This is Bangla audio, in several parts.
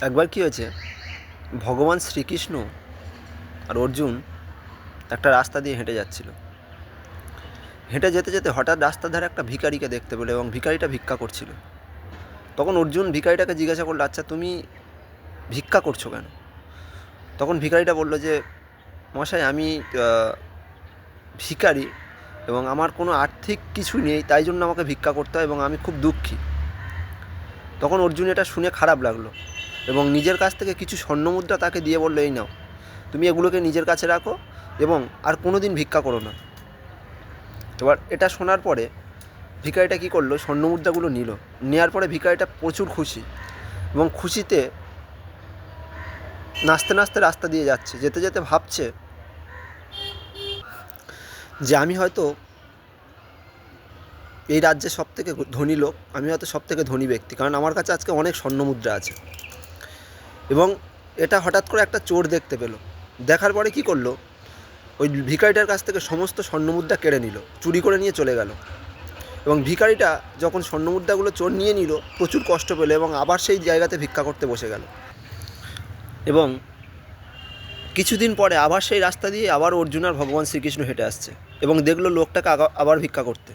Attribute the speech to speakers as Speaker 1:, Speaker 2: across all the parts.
Speaker 1: একবার কী হয়েছে, ভগবান শ্রীকৃষ্ণ আর অর্জুন একটা রাস্তা দিয়ে হেঁটে যাচ্ছিল। হেঁটে যেতে যেতে হঠাৎ রাস্তার ধারে একটা ভিখারিকে দেখতে পেল এবং ভিখারিটা ভিক্ষা করছিল। তখন অর্জুন ভিখারিটাকে জিজ্ঞাসা করলো, আচ্ছা তুমি ভিক্ষা করছো কেন? তখন ভিখারিটা বলল যে, মশাই আমি ভিখারি এবং আমার কোনো আর্থিক কিছু নেই, তাই জন্য আমাকে ভিক্ষা করতে হয় এবং আমি খুব দুঃখী। তখন অর্জুন এটা শুনে খারাপ লাগলো এবং নিজের কাছ থেকে কিছু স্বর্ণমুদ্রা তাকে দিয়ে বললো, এই নাও, তুমি এগুলোকে নিজের কাছে রাখো এবং আর কোনো দিন ভিক্ষা করো না। এবার এটা শোনার পরে ভিখারিটা কী করলো, স্বর্ণমুদ্রাগুলো নিল। নেওয়ার পরে ভিখারিটা প্রচুর খুশি এবং খুশিতে নাচতে নাচতে রাস্তা দিয়ে যাচ্ছে। যেতে যেতে ভাবছে যে আমি হয়তো এই রাজ্যের সবথেকে ধনী লোক, আমি হয়তো সবথেকে ধনী ব্যক্তি, কারণ আমার কাছে আজকে অনেক স্বর্ণমুদ্রা আছে। এবং এটা হঠাৎ করে একটা চোর দেখতে পেল। দেখার পরে কী করলো, ওই ভিখারিটার কাছ থেকে সমস্ত স্বর্ণমুদ্রা কেড়ে নিল, চুরি করে নিয়ে চলে গেল। এবং ভিখারিটা যখন স্বর্ণমুদ্রাগুলো চোর নিয়ে নিল, প্রচুর কষ্ট পেল এবং আবার সেই জায়গাতে ভিক্ষা করতে বসে গেল। এবং কিছুদিন পরে আবার সেই রাস্তা দিয়ে আবার অর্জুন আর ভগবান শ্রীকৃষ্ণ হেঁটে আসছে এবং দেখলো লোকটাকে আবার ভিক্ষা করতে।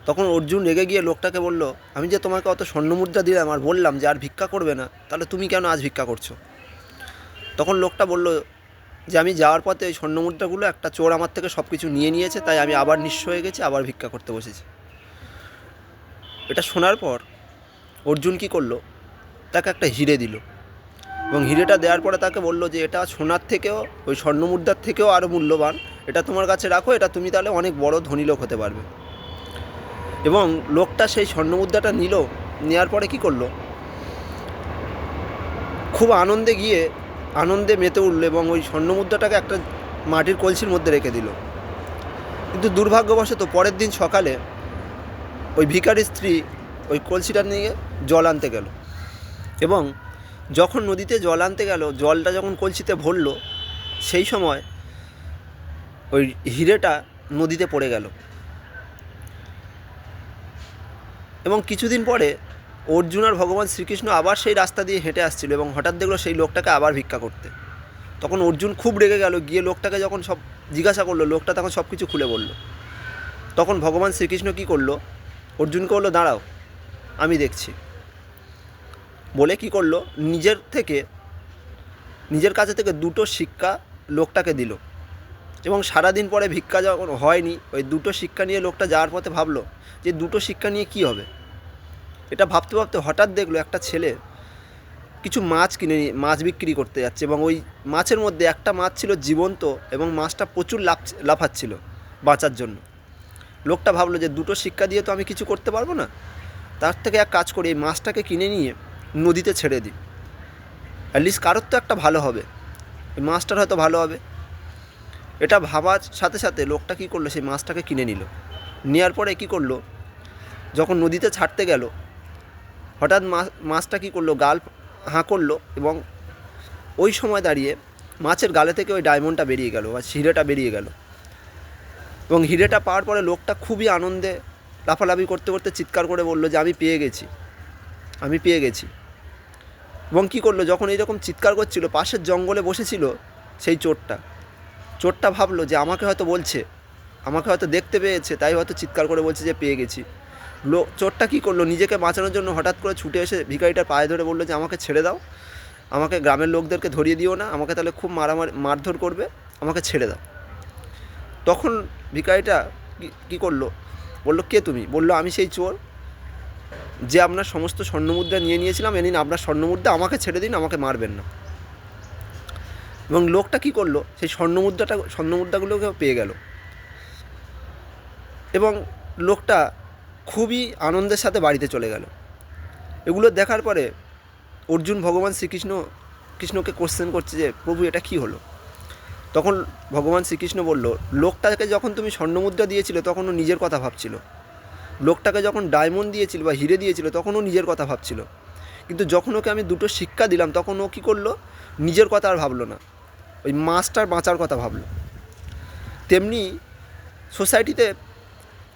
Speaker 1: তখন অর্জুন রেগে গিয়ে লোকটাকে বলল, আমি যে তোমাকে অত স্বর্ণমুদ্রা দিলাম আর বললাম যে আর ভিক্ষা করবে না, তাহলে তুমি কেন আজ ভিক্ষা করছো? তখন লোকটা বলল যে আমি যাওয়ার পথে ওই স্বর্ণমুদ্রাগুলো একটা চোর আমার থেকে সব কিছু নিয়ে নিয়েছে, তাই আমি আবার নিঃস্ব হয়ে গেছি, আবার ভিক্ষা করতে বসেছি। এটা শোনার পর অর্জুন কী করলো, তাকে একটা হিরে দিল এবং হিরেটা দেওয়ার পরে তাকে বলল যে এটা সোনার থেকেও, ওই স্বর্ণমুদ্রার থেকেও আরও মূল্যবান, এটা তোমার কাছে রাখো, এটা তুমি তাহলে অনেক বড় ধনী লোক হতে পারবে। এবং লোকটা সেই স্বর্ণমুদ্রাটা নিল। নেওয়ার পরে কী করলো, খুব আনন্দে মেতে উঠল এবং ওই স্বর্ণমুদ্রাটাকে একটা মাটির কলসির মধ্যে রেখে দিল। কিন্তু দুর্ভাগ্যবশত পরের দিন সকালে ওই ভিখারির স্ত্রী ওই কলসিটা নিয়ে জল আনতে গেল এবং যখন নদীতে জল আনতে গেল, জলটা যখন কলসিতে ভরল, সেই সময় ওই হিরেটা নদীতে পড়ে গেল। এবং কিছুদিন পরে অর্জুন আর ভগবান শ্রীকৃষ্ণ আবার সেই রাস্তা দিয়ে হেঁটে আসছিল এবং হঠাৎ দেখলো সেই লোকটাকে আবার ভিক্ষা করতে। তখন অর্জুন খুব রেগে গেল, গিয়ে লোকটাকে যখন সব জিজ্ঞাসা করলো, লোকটা তখন সব কিছু খুলে বলল। তখন ভগবান শ্রীকৃষ্ণ কী করলো, অর্জুনকে বললো, দাঁড়াও, আমি দেখছি বলে কী করলো, নিজের কাছে থেকে দুটো শিক্ষা লোকটাকে দিল। এবং সারাদিন পরে ভিক্ষা যখন হয়নি, ওই দুটো শিক্ষা নিয়ে লোকটা যাওয়ার পথে ভাবলো যে দুটো শিক্ষা নিয়ে কী হবে। এটা ভাবতে ভাবতে হঠাৎ দেখলো একটা ছেলে কিছু মাছ বিক্রি করতে যাচ্ছে এবং ওই মাছের মধ্যে একটা মাছ ছিল জীবন্ত এবং মাছটা প্রচুর লাফাচ্ছিল বাঁচার জন্য। লোকটা ভাবলো যে দুটো শিক্ষা দিয়ে তো আমি কিছু করতে পারবো না, তার থেকে এক কাজ করি, এই মাছটাকে কিনে নিয়ে নদীতে ছেড়ে দিই, অ্যাটলিস্ট কারোর তো একটা ভালো হবে, এই মাছটার হয়তো ভালো হবে। এটা ভাবার সাথে সাথে লোকটা কী করলো, সেই মাছটাকে কিনে নিল। নেওয়ার পরে কী করলো, যখন নদীতে ছাড়তে গেল, হঠাৎ মাছটা কী করলো, গাল হাঁ করলো এবং ওই সময় দাঁড়িয়ে মাছের গালে থেকে ওই ডায়মন্ডটা বেরিয়ে গেল বা হিরেটা বেরিয়ে গেল। এবং হিরেটা পাওয়ার পরে লোকটা খুবই আনন্দে লাফালাফি করতে করতে চিৎকার করে বলল যে আমি পেয়ে গেছি। এবং কী করলো, যখন এইরকম চিৎকার করছিল, পাশের জঙ্গলে বসেছিল সেই চোরটা ভাবলো যে আমাকে হয়তো দেখতে পেয়েছে, তাই হয়তো চিৎকার করে বলছে যে পেয়ে গেছি। চোরটা কী করলো, নিজেকে বাঁচানোর জন্য হঠাৎ করে ছুটে এসে ভিখারিটার পায়ে ধরে বললো যে আমাকে ছেড়ে দাও, আমাকে গ্রামের লোকদেরকে ধরিয়ে দিও না, আমাকে তাহলে খুব মারধর করবে, আমাকে ছেড়ে দাও। তখন ভিখারিটা কী করলো, বললো কে তুমি? বললো আমি সেই চোর যে আপনার সমস্ত স্বর্ণমুদ্রা নিয়ে নিয়েছিলাম, নিন আপনার স্বর্ণমুদ্রা, আমাকে ছেড়ে দিন, আমাকে মারবেন না। এবং লোকটা কী করলো, সেই স্বর্ণমুদ্রাগুলোকে পেয়ে গেল এবং লোকটা খুবই আনন্দের সাথে বাড়িতে চলে গেল। এগুলো দেখার পরে অর্জুন ভগবান কৃষ্ণকে কোশ্চেন করছে যে প্রভু এটা কী হলো? তখন ভগবান শ্রীকৃষ্ণ বলল, লোকটাকে যখন তুমি স্বর্ণমুদ্রা দিয়েছিলে তখন ও নিজের কথা ভাবছিল, লোকটাকে যখন ডায়মন্ড দিয়েছিল বা হিরে দিয়েছিল তখন ও নিজের কথা ভাবছিল, কিন্তু যখন ওকে আমি দুটো শিক্ষা দিলাম তখন ও কী করলো, নিজের কথা আর ভাবলো না, ওই মাছটার বাঁচার কথা ভাবলো। তেমনি সোসাইটিতে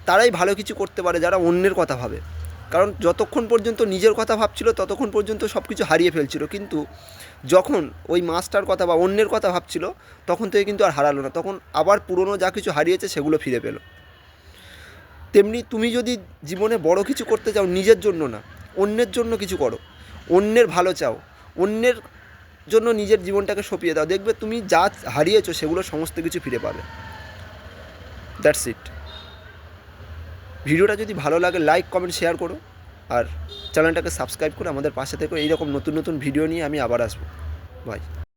Speaker 1: তারাই ভালো কিছু করতে পারে যারা অন্যের কথা ভাবে, কারণ যতক্ষণ পর্যন্ত নিজের কথা ভাবছিল ততক্ষণ পর্যন্ত সব কিছু হারিয়ে ফেলছিল, কিন্তু যখন ওই মাছটার কথা বা অন্যের কথা ভাবছিল তখন থেকে কিন্তু আর হারালো না, তখন আবার পুরনো যা কিছু হারিয়েছে সেগুলো ফিরে পেল। তেমনি তুমি যদি জীবনে বড় কিছু করতে চাও, নিজের জন্য না, অন্যের জন্য কিছু করো, অন্যের ভালো চাও, অন্যের জন্য নিজের জীবনটাকে সঁপিয়ে দাও, দেখবে তুমি যা হারিয়েছো সেগুলো সমস্ত কিছু ফিরে পাবে। That's it. ভিডিওটা যদি ভালো লাগে লাইক কমেন্ট শেয়ার করো, আর চ্যানেলটাকে সাবস্ক্রাইব করে আমাদের পাশে থেকো। এইরকম নতুন নতুন ভিডিও নিয়ে আমি আবার আসবো। বাই।